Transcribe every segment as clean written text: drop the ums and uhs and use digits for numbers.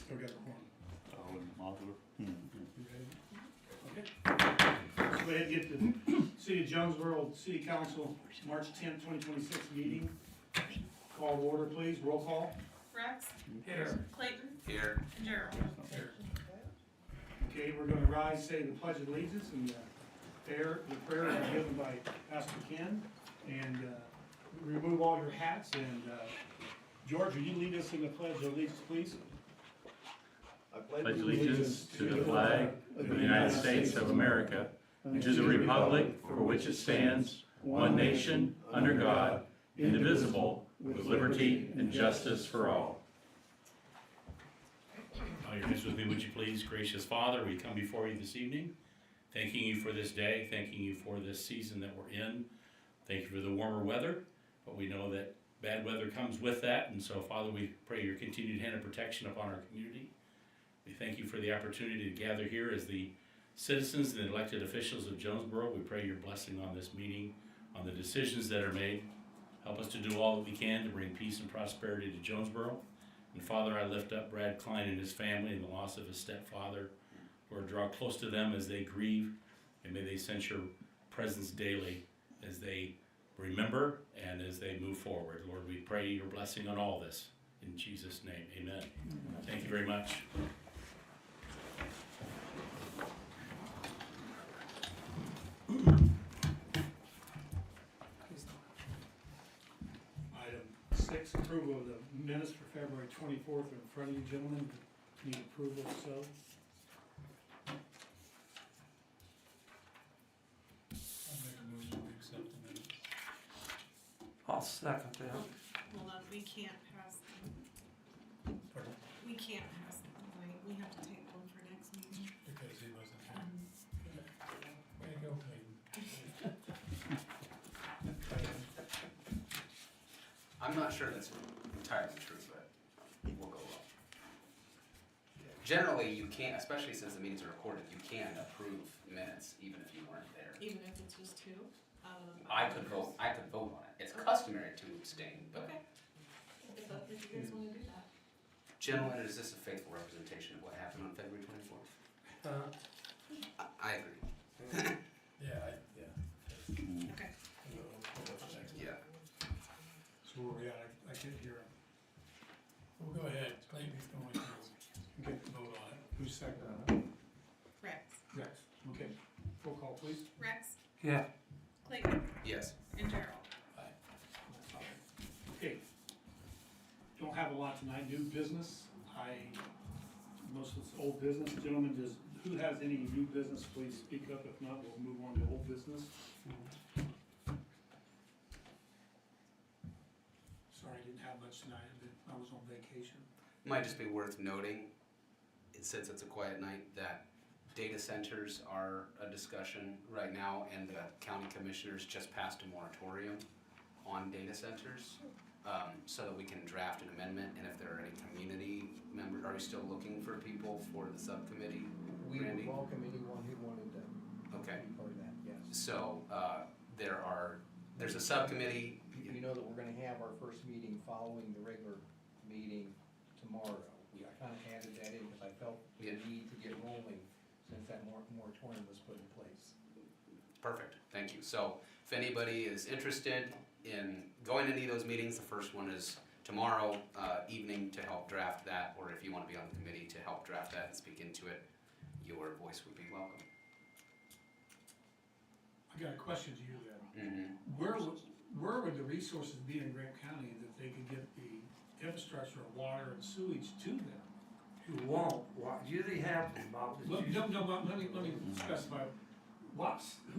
Still got a quorum. Modular. You ready? Okay. Let's go ahead and get the City of Jonesboro City Council March 10th, 2026 meeting. Call to order, please. Roll call. Rex, Here. Clayton, Here. and Gerald. Here. Okay, we're going to rise, say the Pledge of Allegiance, and the prayer is given by Pastor Ken. And remove all your hats. And George, will you lead us in the Pledge of Allegiance, please? Pledge allegiance to the flag of the United States of America and to the republic for which it stands, one nation, under God, indivisible, with liberty and justice for all. Bow your heads with me, would you please? Gracious Father, we come before you this evening, thanking you for this day, thanking you for this season that we're in. Thank you for the warmer weather, but we know that bad weather comes with that, and so, Father, we pray your continued hand of protection upon our community. We thank you for the opportunity to gather here as the citizens and elected officials of Jonesboro. We pray your blessing on this meeting, on the decisions that are made. Help us to do all that we can to bring peace and prosperity to Jonesboro. And Father, I lift up Brad Klein and his family and the loss of his stepfather. Lord, draw close to them as they grieve, and may they sense your presence daily as they remember and as they move forward. Lord, we pray your blessing on all this. In Jesus' name, amen. Thank you very much. Item 6, approval of the minutes for February 24th are in front of you, gentlemen. Need approval, so. I'll make a motion to accept the minutes. I'll second that. Hold on, we can't pass them. Pardon? We can't pass them, like, we have to take one for next meeting. Because he wasn't here. Way to go, Clayton. I'm not sure that's entirely true, but we'll go up. Generally, you can't, especially since the meetings are recorded, you can approve minutes even if you weren't there. Even if it's just two? I could vote on it. It's customary to abstain, but Okay. If you guys wanna do that. gentlemen, is this a faithful representation of what happened on February 24th? I agree. Yeah, Okay. Yeah. So where we at? I can't hear him. Well, go ahead, Clayton's going to Okay, vote on it. who's second? Rex. Rex. Okay, roll call, please. Rex, Yeah. Clayton, Yes. and Gerald. Okay. Don't have a lot tonight. New business. Most of it's old business. Gentlemen, who has any new business, please speak up. If not, we'll move on to old business. Sorry, I didn't have much tonight. I was on vacation. Might just be worth noting, since it's a quiet night, that data centers are a discussion right now, and the county commissioners just passed a moratorium on data centers, so that we can draft an amendment, and if there are any community members, are we still looking for people for the subcommittee? We would Randy? welcome anyone who wanted to Okay, be part of that, yes. so, there's a subcommittee. You know that we're gonna have our first meeting following the regular meeting tomorrow. I kinda added that in because I felt the Yeah. need to get rolling since that moratorium was put in place. Perfect, thank you. So if anybody is interested in going to any of those meetings, the first one is tomorrow evening to help draft that, or if you want to be on the committee to help draft that and speak into it, your voice would be welcome. I got a question to you then. Mm-hmm. Where would the resources be in Grant County that they could get the infrastructure of water and sewage to them? You won't. What usually happens, Bob, is you Let me specify.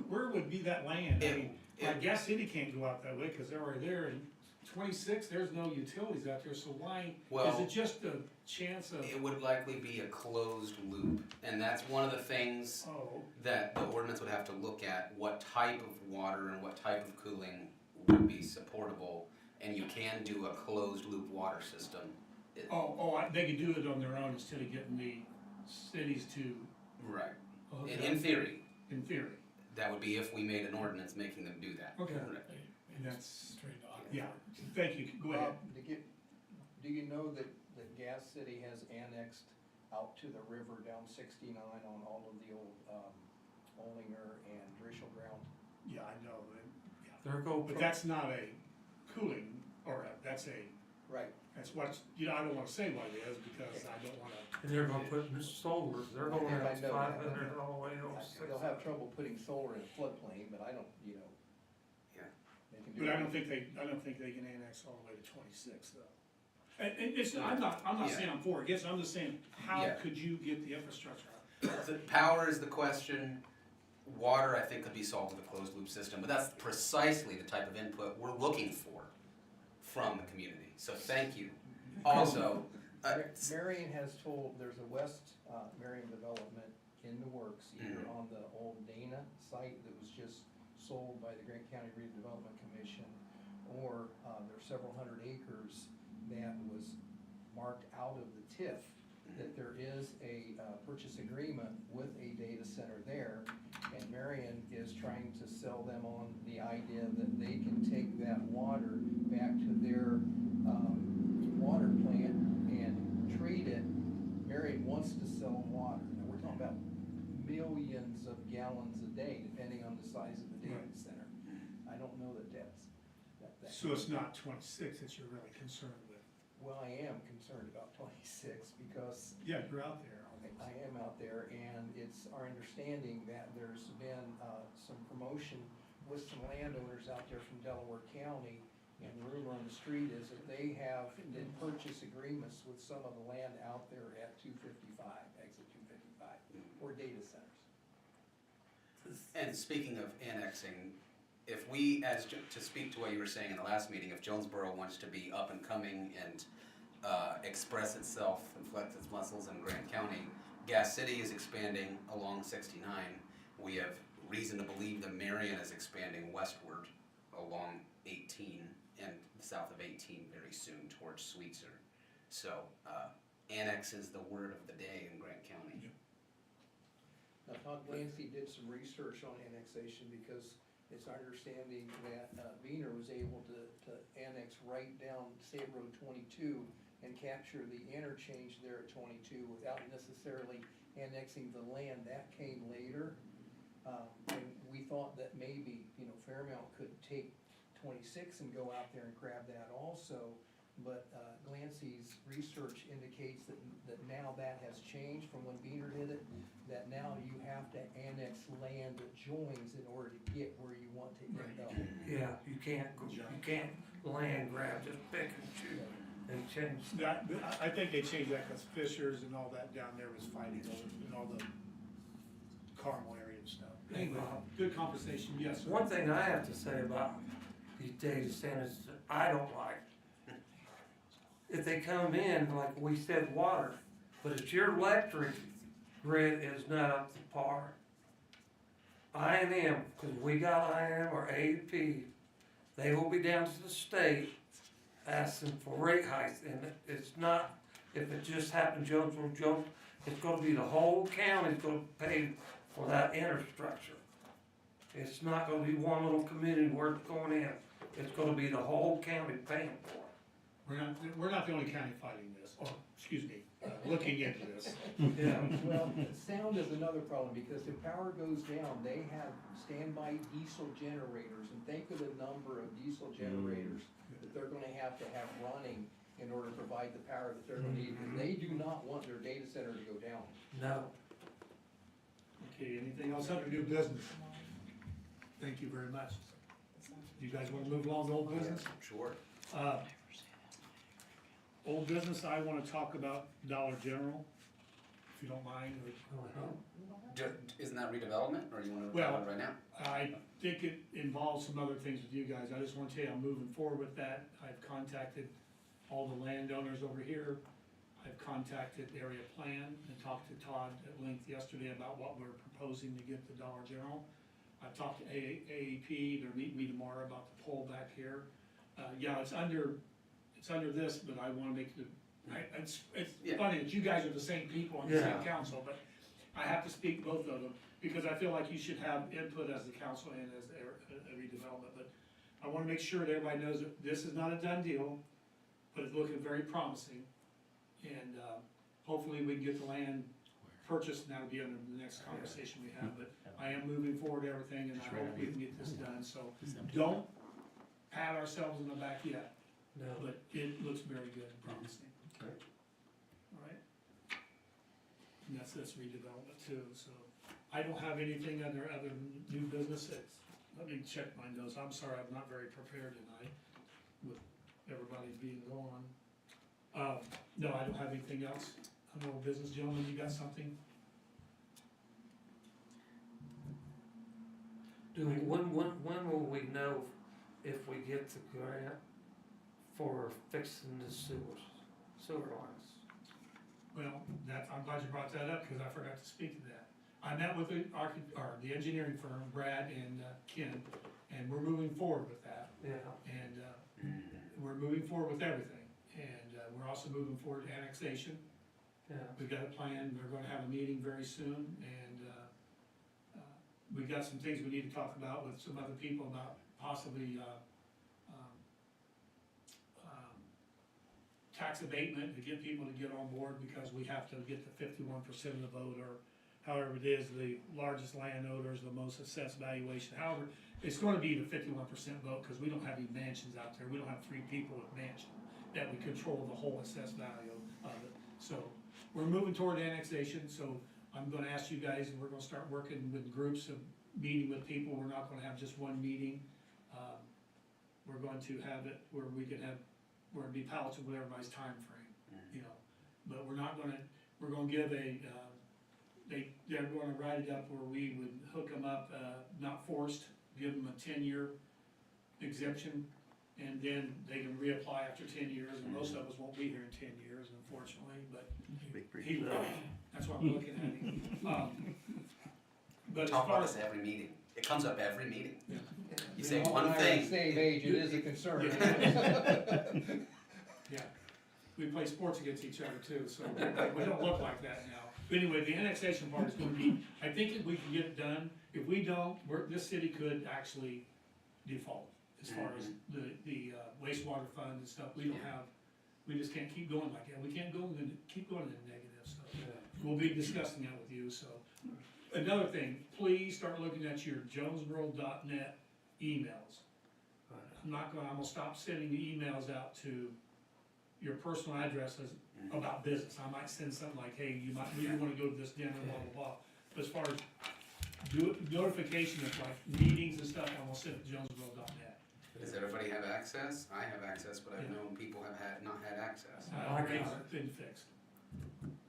Where would be that land? I mean, Gas City can't go out that way because they're already there, and 26, there's no utilities out there, so why? Well, is it just a chance of? it would likely be a closed loop, and that's one of the things Oh, that the ordinance would have to look at, what type of water and what type of cooling would be supportable, and you can do a closed loop water system. they could do it on their own instead of getting the cities to. Right. hook In up. theory, In theory, that would be if we made an ordinance making them do that. Okay. Correct. and that's, Straight on. yeah, thank you, go ahead. Do you know that Gas City has annexed out to the river down 69 on all of the old, Olinger and Drischel ground. Yeah, I know, and, yeah. There go, But that's not a cooling, or that's a, Right. that's what's, I don't wanna say what it is, because I don't wanna, and they're gonna put in solar, they're going I up know that. 500 all the way over They'll have trouble putting solar in a floodplain, but I don't, Yeah. they can do but it. I don't think they can annex all the way to 26 though. And it's, I'm not Yeah. saying I'm for or against, I'm just saying, how Yeah. could you get the infrastructure out? The power is the question. Water, I think, could be solved with a closed loop system, but that's precisely the type of input we're looking for from the community. So thank you. Also, Marion has told, there's a West Marion development in the works, either Mhm. on the old Dana site that was just sold by the Grant County Redevelopment Commission, or there's several hundred acres that was marked out of the TIF, that there is a purchase agreement with a data center there, and Marion is trying to sell them on the idea that they can take that water back to their water plant and treat it. Marion wants to sell water. Now, we're talking about millions of gallons a day, depending on the size of the data Right. center. I don't know that that. So it's not 26 that you're really concerned with? Well, I am concerned about 26 because Yeah, you're out there. I am out there, and it's our understanding that there's been some promotion with some landowners out there from Delaware County, and the rumor on the street is that they have did purchase agreements with some of the land out there at 255, exit 255, or data centers. and speaking of annexing, if we, to speak to what you were saying in the last meeting, if Jonesboro wants to be up and coming and express itself and flex its muscles in Grant County, Gas City is expanding along 69. We have reason to believe that Marion is expanding westward along 18 and south of 18 very soon towards Sweetser. So annex is the word of the day in Grant County. Now, Todd Glancy did some research on annexation because it's our understanding that Wiener was able to annex right down State Road 22 and capture the interchange there at 22 without necessarily annexing the land. That came later. And we thought that maybe, Fairmount could take 26 and go out there and grab that also. But Glancy's research indicates that now that has changed from when Wiener did it, that now you have to annex land that joins in order to get where you want to end up. yeah, you can't land grab, just pick and choose. They changed. I think they changed that because Fishers and all that down there was fighting over, and all the Carmel area and stuff. Anyway, good conversation, yes, sir. One thing I have to say about these data centers that I don't like, if they come in, like we said, water, but if your electric grid is not up to par, I&M, because we got I&M or AEP, they will be down to the state asking for rate hikes, and it's not, if it just happened, Jonesboro, it's gonna be the whole county's gonna pay for that infrastructure. It's not gonna be one little community where it's going in, it's gonna be the whole county paying for it. We're not the only county fighting this, or, excuse me, looking into this. Yeah. Well, sound is another problem, because if power goes down, they have standby diesel generators, and think of the number of diesel generators that they're gonna have running in order to provide the power that they're gonna need, and they do not want their data center to go down. No. Okay, anything else under new business? Thank you very much. You guys wanna move along to old business? Sure. Old business, I wanna talk about Dollar General, if you don't mind, or Isn't that redevelopment, or you want to Well, talk about it right now? I think it involves some other things with you guys. I just wanna tell you, I'm moving forward with that. I've contacted all the landowners over here. I've contacted Area Plan and talked to Todd at length yesterday about what we're proposing to get to Dollar General. I've talked to AEP, they're meeting me tomorrow about the pole back here. Yeah, it's under this, but I wanna make it's Yeah. funny that you guys are the same people on the same Yeah. council, but I have to speak both of them, because I feel like you should have input as the council and as a redevelopment, but I wanna make sure that everybody knows that this is not a done deal, but it's looking very promising. And, hopefully we can get the land purchased, and that'll be under the next conversation we have, but I am moving forward to everything, and I hope we can get this done, so don't pat ourselves in the back yet, No, but it looks very good and promising. Okay. Alright? And that's redevelopment too, so, I don't have anything other new business. Let me check my notes, I'm sorry, I'm not very prepared tonight, with everybody being gone. No, I don't have anything else, no business. Gentlemen, you got something? when will we know if we get the grant for fixing the sewer lines? Well, I'm glad you brought that up, because I forgot to speak to that. I met with the engineering firm, Brad and Ken, and we're moving forward with that. Yeah, And we're moving forward with everything. And we're also moving forward to annexation. yeah, We've got a plan, we're gonna have a meeting very soon, and we've got some things we need to talk about with some other people about possibly tax abatement to get people to get on board, because we have to get the 51% of the vote, or however it is, the largest landowners, the most assessed valuation, however, it's gonna be the 51% vote, because we don't have any mansions out there, we don't have 3 people with mansions that would control the whole assessed value of it. So, we're moving toward annexation, so I'm gonna ask you guys, and we're gonna start working with groups of meeting with people, we're not gonna have just one meeting. We're going to have it where we can have, where it'd be palatable with everybody's time frame, you know. But we're gonna give they're gonna write it up where we would hook them up, not forced, give them a 10-year exemption, and then they can reapply after 10 years, and most of us won't be here in 10 years, unfortunately, but he will. That's why I'm looking at him. But as Talk far about as, this every meeting. It comes up every meeting. Yeah. You say When one I was thing. the same age, it is a concern. yeah, we play sports against each other too, so we don't look like that now. But anyway, the annexation part is gonna be, I think if we can get it done, if we don't, this city could actually default as far as the wastewater fund and stuff. We don't have, we just can't keep going like that. We can't keep going in the negative, so. yeah. We'll be discussing that with you, so. Another thing, please start looking at your jonesboro.net emails. I'm gonna stop sending the emails out to your personal addresses about business. I might send something like, hey, you wanna go to this dinner, blah, blah, blah. But as far as notification of like meetings and stuff, I'm gonna send it to jonesboro.net. Does everybody have access? I have access, but I've known people have not had access. It's been fixed.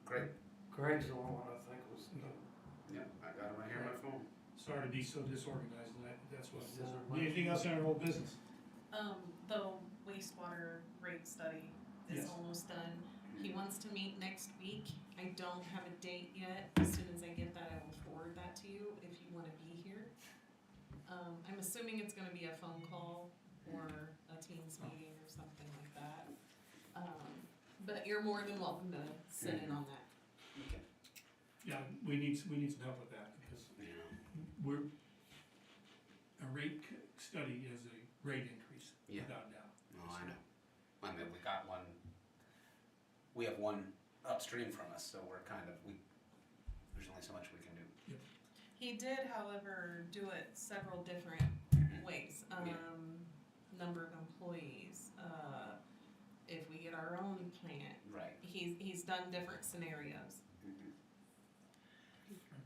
Great. Greg's the one I think was, Yep, I got it right here on my phone. Sorry to be so disorganized, and that's what it is. Scissor Anything else in our whole business? The wastewater rate study is Yes. almost done. He wants to meet next week. I don't have a date yet. As soon as I get that, I will forward that to you if you wanna be here. I'm assuming it's gonna be a phone call or a Teams meeting or something like that. But you're more than welcome to sit in on that. Okay. Yeah, we need some help with that, because Yeah. a rate study is a rate increase, Yeah. without doubt. Oh, I know. I mean, we have one upstream from us, so we're kind of, there's only so much we can do. He did, however, do it several different ways. Number of employees, if we get our own plant. Right. He's done different scenarios.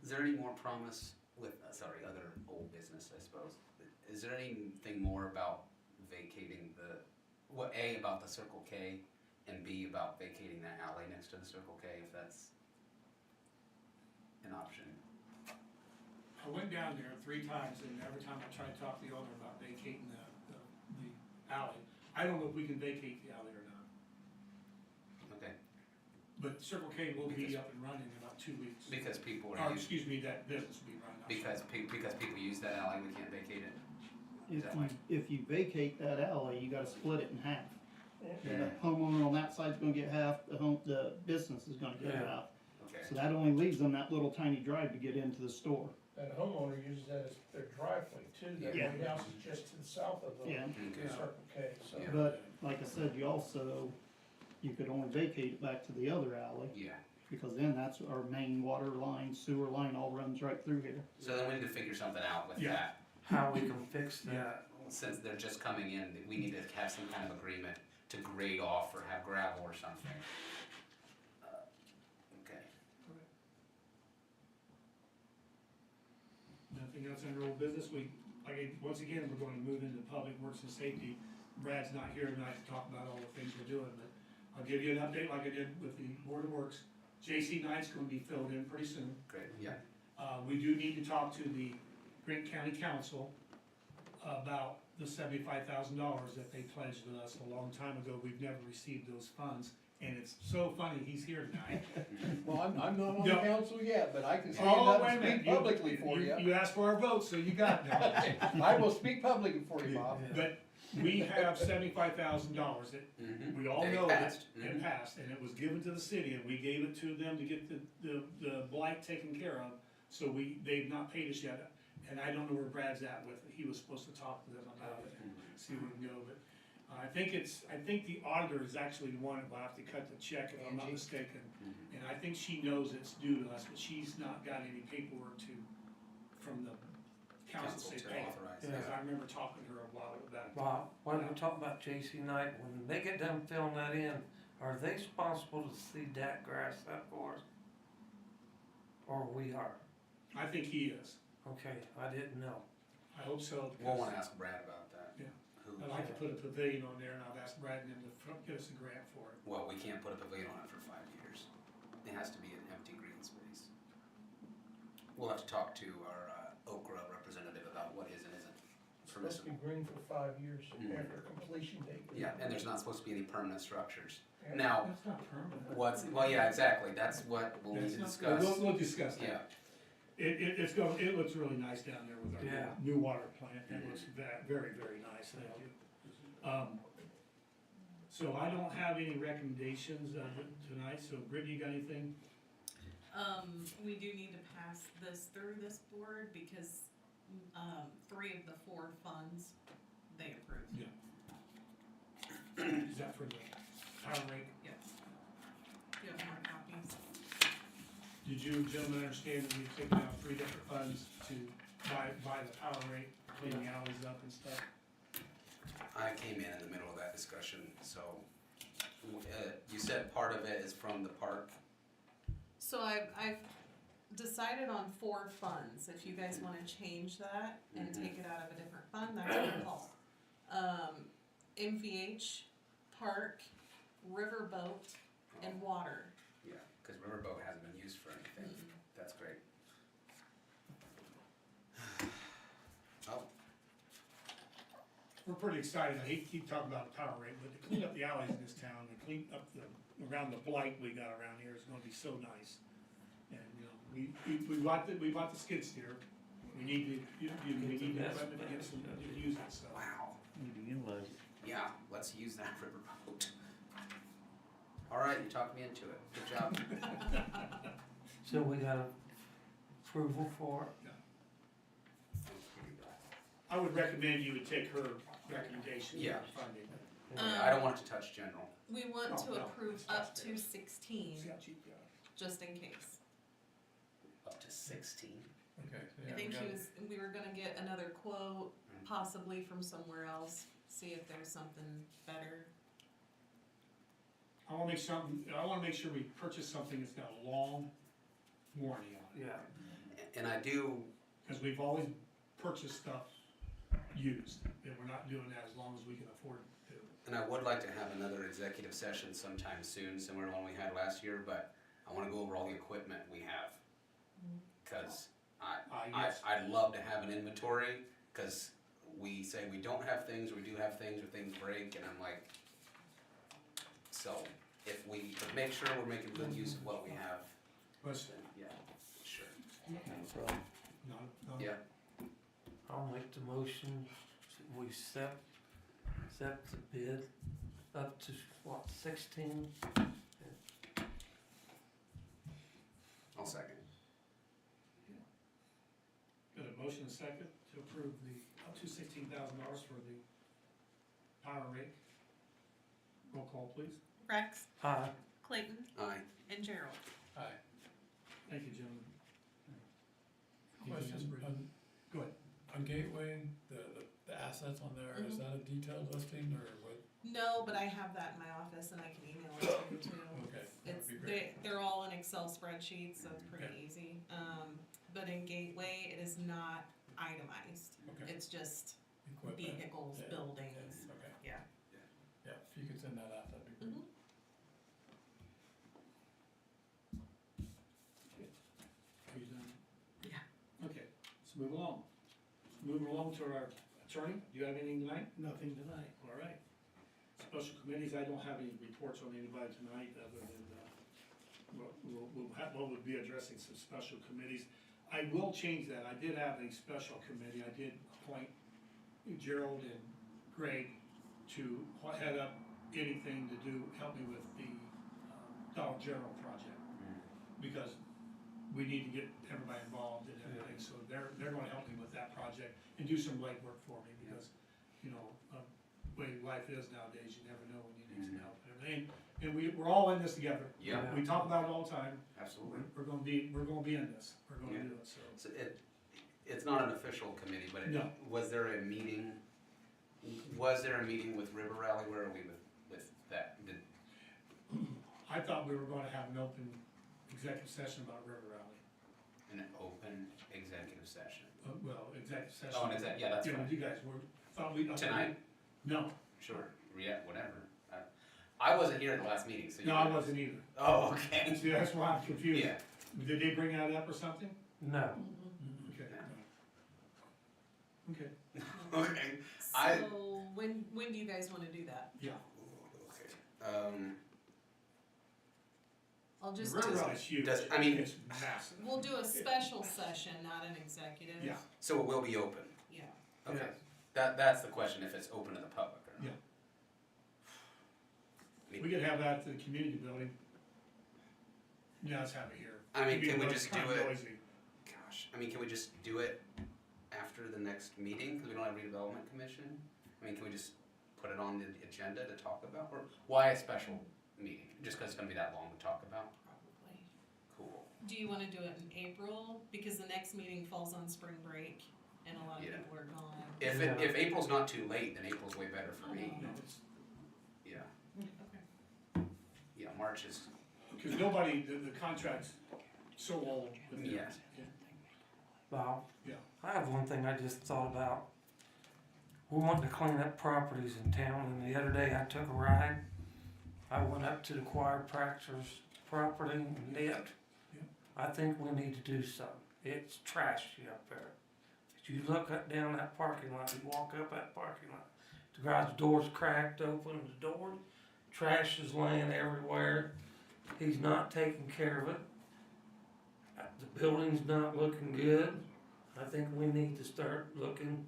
Is there any more promise with, other old business, I suppose? Is there anything more about vacating about the Circle K, and B, about vacating that alley next to the Circle K, if that's an option? I went down there 3 times, and every time I tried to talk to the owner about vacating the alley, I don't know if we can vacate the alley or not. Okay, But Circle K will be up and running in about 2 weeks. because people Or, are using, excuse me, that business will be running. because people use that alley, we can't vacate it? Is that why? If you vacate that alley, you gotta split it in half. The Yeah. homeowner on that side's gonna get half, the business is gonna get Yeah. half. Okay, So that only leaves them that little tiny drive to get into the store. And the homeowner uses that as their driveway too, that Yeah. white house is just to the south of the Yeah, okay, Circle K, so. Yeah. but like I said, you could only vacate it back to the other alley. yeah, because then that's our main water line, sewer line, all runs right through here. So then we need to figure something out with Yeah. that. How we can fix that. Since they're just coming in, we need to have some kind of agreement to grade off or have gravel or something. Okay. Nothing else under old business, once again, we're gonna move into public works and safety. Brad's not here tonight to talk about all the things we're doing, but I'll give you an update like I did with the Board of Works. J.C. Knight's gonna be filled in pretty soon. Great, yeah. We do need to talk to the Grant County Council about the $75,000 that they pledged with us a long time ago. We've never received those funds, and it's so funny, he's here tonight. Well, I'm not on the No. council yet, but I can stand Oh, up wait a and minute. speak publicly for you. You asked for our vote, so you got it now. I will speak publicly for you, Bob. But we have $75,000 that Mm-hmm. we all That know that passed. it passed, and it was given to the city, and we gave it to them to get the blight taken care of. So they've not paid us yet, and I don't know where Brad's at with it. He was supposed to talk to them about it and see where we can go, but I think the auditor is actually the one that will have to cut the check, if I'm not Angie? mistaken. Mhm. And I think she knows it's due to us, but she's not got any paperwork from the council Council say to pay it. authorize. Because I remember talking to her a while about Bob, when we talk about J.C. Knight, when they get done filling that in, are they responsible to seed that grass up for us? Or we are? I think he is. Okay, I didn't know. I hope so. We'll because wanna ask Brad about that. Yeah. Who, I'd like to put a pavilion on there, and I've asked Brad and him to get us a grant for it. well, we can't put a pavilion on it for 5 years. It has to be an empty green space. We'll have to talk to our Okra representative about what is and isn't Supposed to permissible. be green for 5 years Mhm. after completion date. Yeah, and there's not supposed to be any permanent structures. Yeah. Now, That's not permanent. well, yeah, exactly, that's what we'll need to That's not- discuss. We'll discuss that. Yeah, It looks really nice down there with Yeah. our new water plant. It looks very, very nice, thank you. So I don't have any recommendations tonight, so Brittany, you got anything? We do need to pass this through this board because, 3 of the 4 funds they approved. Is that for the power rate? Yes. Do you have more copies? Did you gentlemen understand that we've taken out 3 different funds to buy the power rate, clean the alleys up and stuff? I came in the middle of that discussion, so, you said part of it is from the park. So I've decided on 4 funds. If you guys wanna change that and Mhm. take it out of a different fund, that's your call. MVH, park, riverboat, and water. Yeah, cause Riverboat hasn't been used for anything, that's great. Oh, We're pretty excited. I hate to keep talking about the power rate, but to clean up the alleys in this town, to clean up around the blight we got around here is gonna be so nice. And, we bought the skid steer. We need the equipment to get some, to use it, so. wow, Need to utilize it. yeah, let's use that Riverboat. Alright, you talked me into it, good job. So we got approval for it? I would recommend you would take her recommendation Yeah. for funding. I don't want it to touch general. We want Oh, to no, approve it's up not to fair. 16, See how cheap you are. just in case. Up to 16. Okay. I think we were gonna get another quote, possibly from somewhere else, see if there's something better. I wanna make sure we purchase something that's got a long warranty on it. Yeah. And I do, Cause we've always purchased stuff used, and we're not doing that as long as we can afford to. and I would like to have another executive session sometime soon, similar to one we had last year, but I wanna go over all the equipment we have. Cause Yes. I'd love to have an inventory, cause we say we don't have things, or we do have things, or things break, and I'm like, so, if we could make sure we're making good use of what we have, But, then, yeah, sure. no, Yeah. I'll make the motion, we set the bid up to, what, 16? I'll second. got a motion and a second to approve up to $16,000 for the power rate. Roll call, please. Rex, Aye. Clayton, Aye. and Gerald. Aye. Thank you, gentlemen. Question, Anything else, Brendan? on, Go ahead. on Gateway, the assets on there, is Mhm. that a detailed listing or what? No, but I have that in my office and I can email it to you too. Okay, that It's, would be great. they're all in Excel spreadsheets, so it's pretty Okay. easy. But in Gateway, it is not itemized. Okay. It's just Equipment. vehicles, Yeah, buildings, Okay, yeah. yeah, if you could send that out, that'd be great. Mhm. Are you done? Yeah. Okay, let's move along. Moving along to our attorney, do you have anything tonight? Nothing tonight. All right. Special committees, I don't have any reports on anybody tonight, other than, we'll be addressing some special committees. I will change that, I did have a special committee, I did appoint Gerald and Greg to head up anything to do, help me with the Dollar General project. Because we need to get everybody involved in everything, so they're gonna help me with that project and do some legwork for me, because, you know, way life is nowadays, you never know when you need some help and everything. And we're all in this together. Yeah, We talk about it all the time, absolutely. we're gonna be in this, we're gonna Yeah. do it, so. So it's not an official committee, but No. was there a meeting? Was there a meeting with River Rally? Where are we with that? I thought we were gonna have an open executive session about River Rally. An open executive session? Well, executive session. Oh, yeah, that's Yeah, fine. you guys were, thought we. Tonight? No, Sure, yeah, whatever. I wasn't here at the last meeting, so. no, I wasn't either. Oh, okay. See, that's why I'm confused. Yeah, Did they bring that up or something? No. Mhm. Okay. Okay, okay. I- So, when do you guys wanna do that? yeah. I'll just River do, Rally's huge. I mean- It's massive. we'll do a special session, not an executive. Yeah. So it will be open? Yeah. Okay. That's the question, if it's open to the public or not. We could have that at the community building. Yeah, let's have it here. I mean, can we It's just do kinda it? noisy. Gosh, I mean, can we just do it after the next meeting, because we don't have redevelopment commission? I mean, can we just put it on the agenda to talk about, or why a special meeting? Just because it's gonna be that long to talk about? Probably. Cool. Do you wanna do it in April? Because the next meeting falls on spring break and a lot of Yeah. people are gone. If April's not too late, then April's way better for me. No, it's- Yeah, Okay. yeah, March is, Cause nobody, the contract's so old. with them. Yeah. Bob? Yeah. I have one thing I just thought about. We want to clean up properties in town, and the other day I took a ride. I went up to the chiropractor's property and nipped. Yeah. I think we need to do something. It's trashy up there. If you look up down that parking lot, you walk up that parking lot, the garage door's cracked open, the door, trash is laying everywhere. He's not taking care of it. The building's not looking good. I think we need to start looking,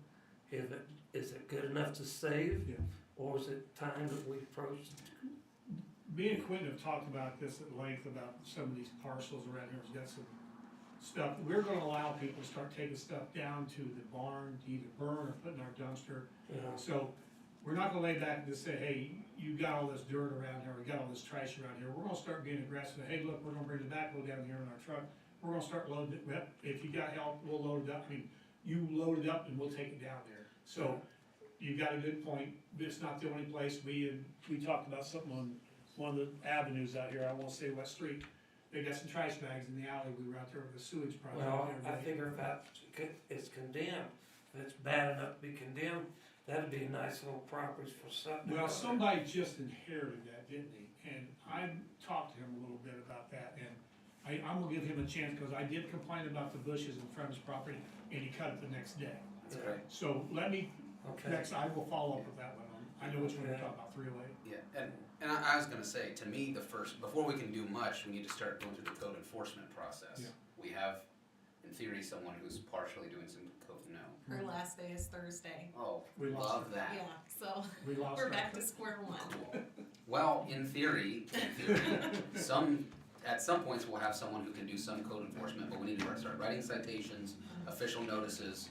is it good enough to save? Yeah. Or is it time that we approach? Me and Quentin have talked about this at length, about some of these parcels around here, we've got some stuff, we're gonna allow people to start taking stuff down to the barn to either burn or put in our dumpster. You know, So, we're not gonna lay back and just say, hey, you got all this dirt around here, we got all this trash around here, we're gonna start being aggressive, hey, look, we're gonna bring the backhoe down here in our truck, we're gonna start loading it, well, if you got help, we'll load it up, I mean, you load it up and we'll take it down there. So, you got a good point, it's not the only place, we talked about something on one of the avenues out here, I won't say what street, they got some trash bags in the alley, we were out there with the sewage project. well, the I other day. figure if it's condemned, if it's bad enough to be condemned, that'd be nice little properties for something. Well, somebody just inherited that, didn't he? And I talked to him a little bit about that, and I'm gonna give him a chance, cause I did complain about the bushes in front of his property, and he cut it the next day. that's great. So let me, Okay. next, I will follow up with that one, I know which one you're talking about, 308. Yeah, and I was gonna say, to me, before we can do much, we need to start going through the code enforcement process. Yeah. We have, in theory, someone who's partially doing some code, no. Her last day is Thursday. Oh, We lost love that. Yeah, so We lost we're our- back to square one. Cool. Well, in theory, at some points, we'll have someone who can do some code enforcement, but we need to start writing citations, official notices,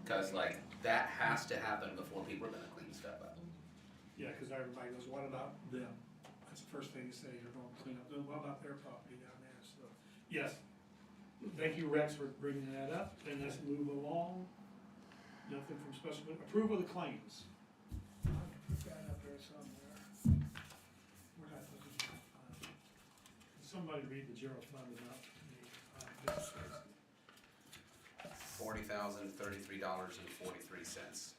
cause like, that has to happen before people are gonna clean stuff up. Yeah, cause everybody goes, what about them? That's the first thing you say, you're gonna clean up, what about their property down there, so. Yes. Thank you, Rex, for bringing that up, and let's move along. Nothing from special, approval of the claims. Put that up there somewhere. Where'd I put the general fund? Can somebody read the general fund amount to me? $40,033.43.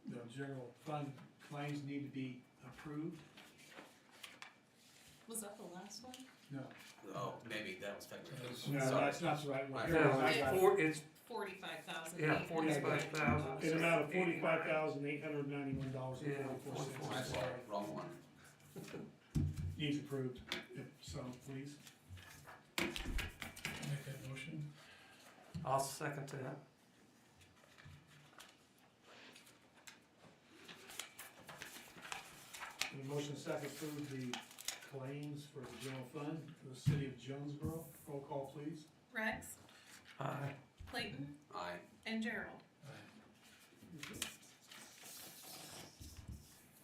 The general fund claims need to be approved? Was that the last one? No. Oh, maybe that was February. No, Sorry. that's not the right one. No, Here, No, I it's got it. it's, 45,000. yeah, 45,000. An amount of $45,891 Yeah, and 44 I'm cents. sorry, wrong one. Needs approved, if so, please. Make that motion. I'll second that. The motion second approve the claims for the general fund for the city of Jonesboro. Roll call, please. Rex, Aye. Clayton, Aye. and Gerald.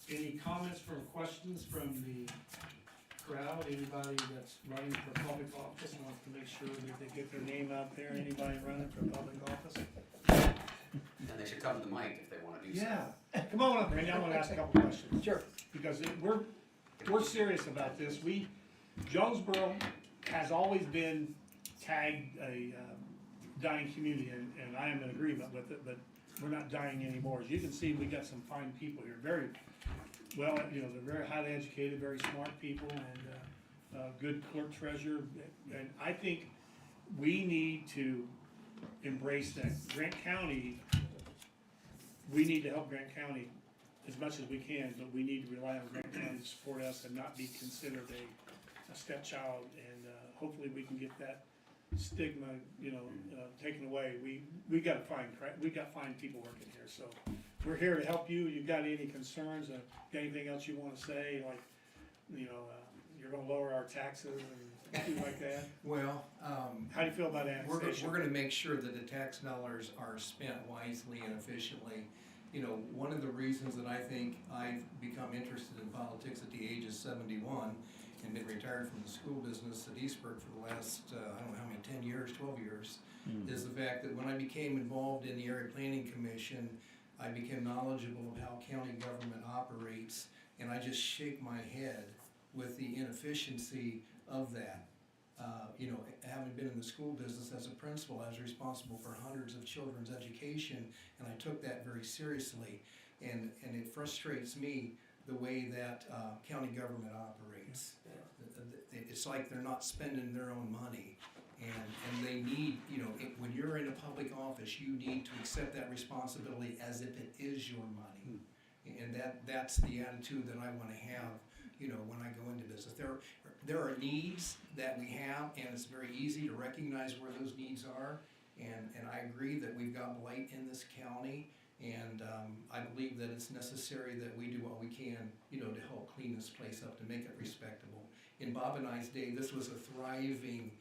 Any comments or questions from the crowd? Anybody that's running for public office wants to make sure that they get their name out there? Anybody running for public office? And they should come to the mic if they wanna do so. Yeah, come on up, Randy, I wanna ask a couple questions. Sure. Because we're serious about this. Jonesboro has always been tagged a dying community, and I am in agreement with it, but we're not dying anymore. As you can see, we got some fine people here, very, well, they're very highly educated, very smart people, and good clerk treasurer. And I think we need to embrace that. Grant County, we need to help Grant County as much as we can, but we need to rely on Grant County to support us and not be considered a stepchild. And hopefully we can get that stigma, taken away. We got fine people working here, so we're here to help you. You got any concerns? Got anything else you want to say? Like, you're going to lower our taxes and things like that. Well, How do you feel about we're annexation? gonna make sure that the tax dollars are spent wisely and efficiently. One of the reasons that I think I've become interested in politics at the age of 71 and been retired from the school business at Eastbrook for the last, I don't know how many, 10 years, 12 years, is the fact that when I became involved in the Area Planning Commission, I became knowledgeable of how county government operates, and I just shake my head with the inefficiency of that. Having been in the school business as a principal, I was responsible for hundreds of children's education, and I took that very seriously. And it frustrates me the way that county government operates. It's like they're not spending their own money, and they need, when you're in a public office, you need to accept that responsibility as if it is your money. And that's the attitude that I want to have, when I go into business. There are needs that we have, and it's very easy to recognize where those needs are. And I agree that we've got blight in this county, and I believe that it's necessary that we do what we can, to help clean this place up, to make it respectable. In Bob and I's day, this was a thriving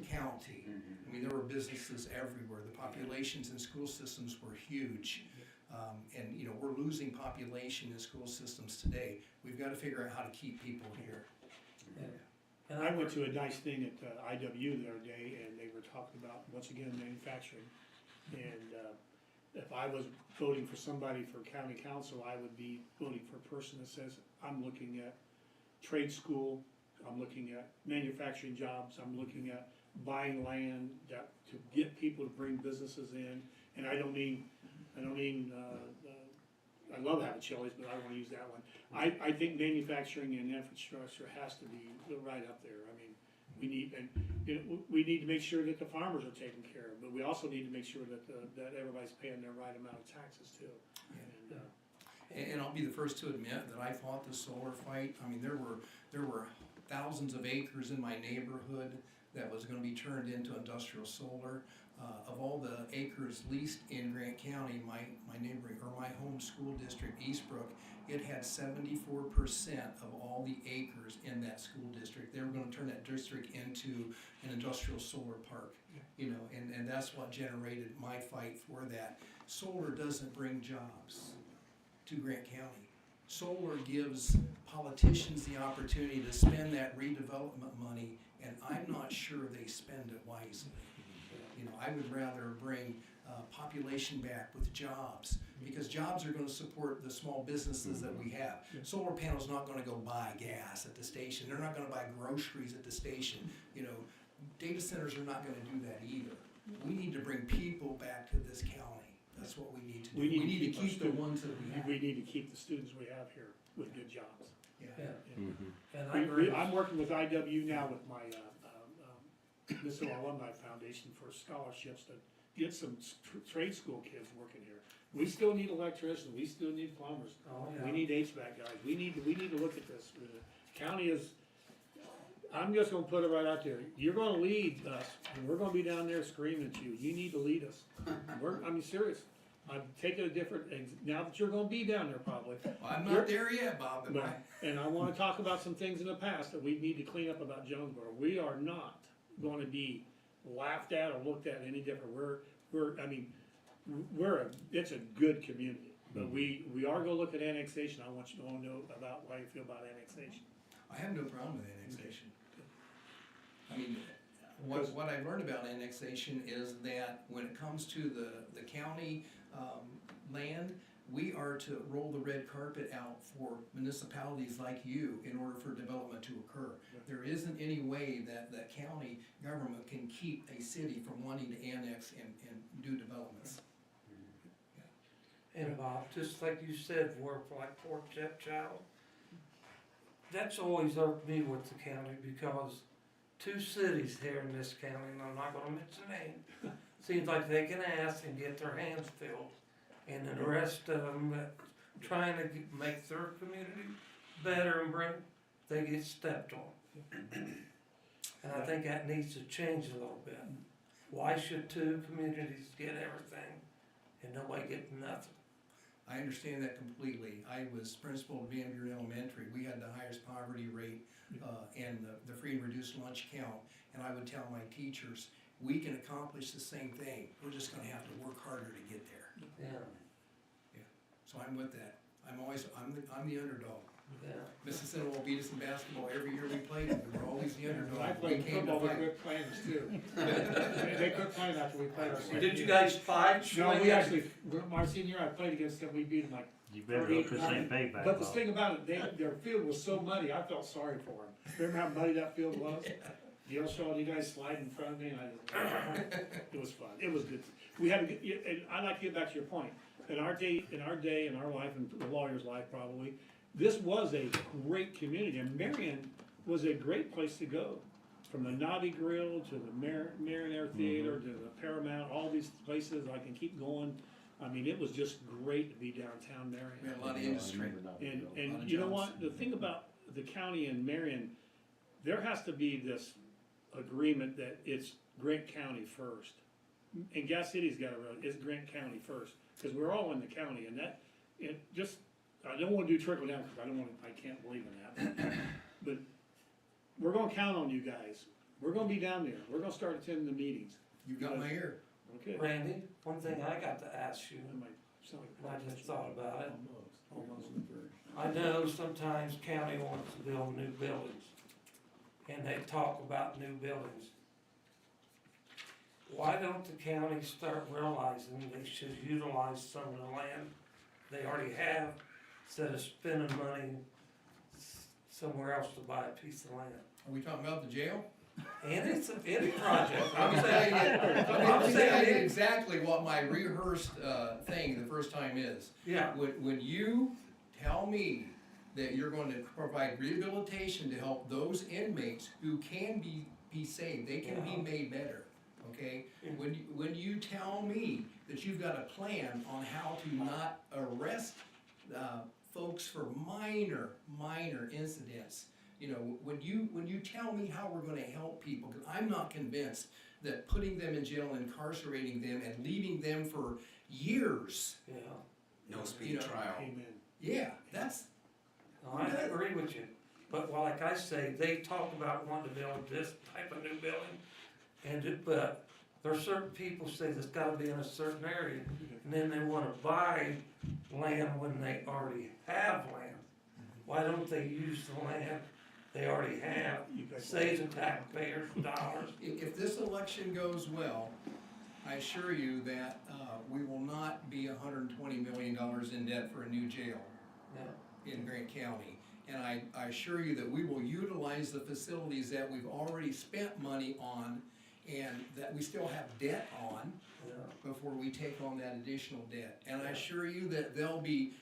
county. I mean, there were businesses everywhere. The populations in school systems were huge. And we're losing population in school systems today. We've got to figure out how to keep people here. And I went to a nice thing at IW the other day, and they were talking about, once again, manufacturing. And if I was voting for somebody for county council, I would be voting for a person that says, I'm looking at trade school, I'm looking at manufacturing jobs, I'm looking at buying land to get people to bring businesses in. And I love having Chili's, but I don't wanna use that one. I think manufacturing and infrastructure has to be right up there. I mean, we need to make sure that the farmers are taken care of, but we also need to make sure that everybody's paying their right amount of taxes too. And I'll be the first to admit that I fought the solar fight. I mean, there were thousands of acres in my neighborhood that was gonna be turned into industrial solar. Of all the acres leased in Grant County, my neighboring, or my home school district, Eastbrook, it had 74% of all the acres in that school district. They were gonna turn that district into an industrial solar park, and that's what generated my fight for that. Solar doesn't bring jobs to Grant County. solar gives politicians the opportunity to spend that redevelopment money, and I'm not sure they spend it wisely. You know, I would rather bring population back with jobs, because jobs are gonna support the small businesses that we have. Solar panels not gonna go buy gas at the station, they're not gonna buy groceries at the station, you know. Data centers are not gonna do that either. We need to bring people back to this county, that's what we need to do. We need to We need keep to our keep the students. ones that we have. We need to keep the students we have here with good jobs. Yeah, Mm-hmm. and I agree. I'm working with IW now with my, Missile Alumni Foundation for scholarships to get some trade school kids working here. We still need electricians, we still need plumbers, Oh, we yeah. need HVAC guys, we need to look at this. The county is, I'm just gonna put it right out there, you're gonna lead us, and we're gonna be down there screaming at you, you need to lead us. I mean, serious, I'm taking a different, now that you're gonna be down there probably. I'm not there yet, Bob, but No, and I wanna talk about some things in the past that we need to clean up about Jonesboro. We are not gonna be laughed at or looked at any different. It's a good community. But we are gonna look at annexation. I want you to all know about how you feel about annexation. I have no problem with annexation. I mean, what I've learned about annexation is that when it comes to the county, land, we are to roll the red carpet out for municipalities like you in order for development to occur. There isn't any way that the county government can keep a city from wanting to annex and do developments. And Bob, just like you said, work like Port Child, that's always irked me with the county, because two cities here in this county, and I'm not gonna mention name, seems like they can ask and get their hands filled, and then the rest of them that trying to make their community better and they get stepped on. And I think that needs to change a little bit. Why should two communities get everything and nobody get nothing? I understand that completely. I was principal of Van Buren Elementary. We had the highest poverty rate, and the free and reduced lunch count. And I would tell my teachers, we can accomplish the same thing. We're just gonna have to work harder to get there. Yeah, So I'm with that. I'm the underdog. yeah. Mississippi will beat us in basketball every year we played them. We were always the underdog. When I We played came to football, they fight. quit playing us too. They quit playing after we played our senior Did you year. guys fight? No, we actually, my senior year, I played against them, we beat them like You better 38 hope this nothing. ain't payback. But the Bob. thing about it, their field was so muddy, I felt sorry for them. Remember how muddy that field was? Gail Shaw, you guys slide in front of me, and it was fun, it was good. We had, and I'd like to get back to your point, in our day, in our life, and the lawyer's life probably, this was a great community, and Marion was a great place to go. From the Navi Grill to the Mariner Theater to the Paramount, all these places, I can keep going. I mean, it was just great to be downtown We Marion. had a lot of industry. And you know what, the thing about the county and Marion, there has to be this agreement that it's Grant County first. And Gas City's got it's Grant County first, cause we're all in the county, and that, I don't wanna do trickle down, cause I can't believe in that. But we're gonna count on you guys, we're gonna be down there, we're gonna start attending the meetings, You got my ear. okay? Randy, one thing I got to ask you, That might sound like- I just thought about it. Almost. I know sometimes county wants to build new buildings, and they talk about new buildings. Why don't the county start realizing they should utilize some of the land they already have, instead of spending money somewhere else to buy a piece of land? Are we talking about the jail? Any project, I'm I'm saying, telling you saying, exactly what my rehearsed, thing the first time is. yeah, When you tell me that you're going to provide rehabilitation to help those inmates who can be saved, they can be made better, okay? When you tell me that you've got a plan on how to not arrest, folks for minor incidents, you know, when you tell me how we're gonna help people, 'cause I'm not convinced that putting them in jail and incarcerating them and leaving them for years, yeah, No speedy You know, trial. Amen. yeah, that's, no, I agree with you. But like I say, they talk about wanting to build this type of new building, but there are certain people say it's gotta be in a certain area, and then they wanna buy land when they already have land. why don't they use the land they already have, You guys- save the taxpayers dollars? If this election goes well, I assure you that, we will not be $120 million in debt for a new jail in Grant County. And I assure you that we will utilize the facilities that we've already spent money on and that we still have debt on before we take on that additional debt. And I assure you that there'll be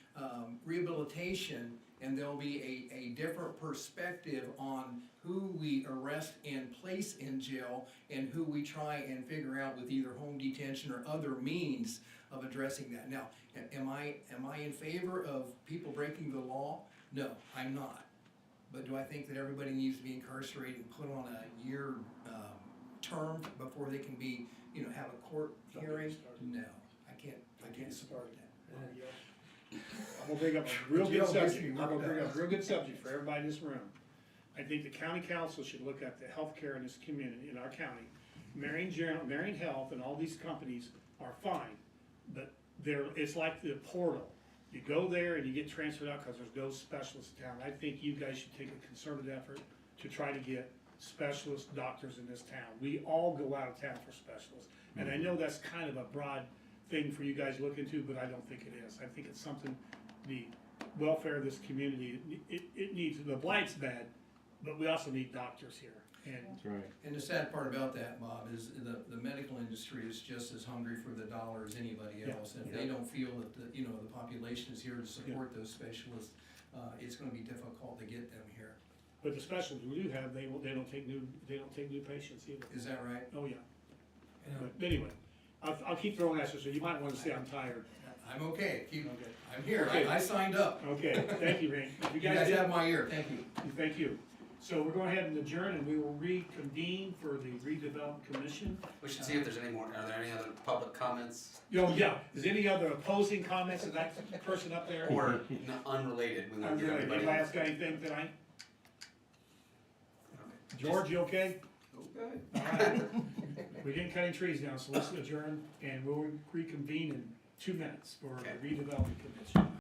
rehabilitation and there'll be a different perspective on who we arrest and place in jail and who we try and figure out with either home detention or other means of addressing that. Now, am I in favor of people breaking the law? No, I'm not. But do I think that everybody needs to be incarcerated and put on a year term before they can be, have a court hearing? No, I can't support that. I'm gonna bring up a real good subject, we're gonna bring up a real good subject for everybody in this room. I think the county council should look at the healthcare in this community, in our county. Marion Health and all these companies are fine, but it's like the portal. You go there and you get transferred out because there's no specialists in town. I think you guys should take a concerted effort to try to get specialist doctors in this town. We all go out of town for specialists. And I know that's kind of a broad thing for you guys to look into, but I don't think it is. I think it's something, the welfare of this community, it needs, the blight's bad, but we also need doctors here. And That's right. And the sad part about that, Bob, is the medical industry is just as hungry for the dollar as anybody Yeah. else. And if they don't feel that the population is here to support those specialists, it's gonna be difficult to get them here. but the specialists we do have, they don't take new patients either. Is that right? Oh, yeah. But anyway, I'll keep throwing that, so you might wanna say I'm tired. I'm okay, Okay. I'm here, Okay. I signed up. Okay, thank you, Ray. If You guys have my ear, thank you. Thank you. So we're going ahead and adjourn, and we will reconvene for the redevelopment commission. We should see if there's any more, are there any other public comments Oh, yeah, is any other opposing comments of that person up there? or unrelated? We want to get everybody. Anybody else got anything tonight? George, you okay? Okay. All right. We didn't cut any trees down, so let's adjourn, and we'll reconvene in 2 minutes for the Okay. redevelopment commission.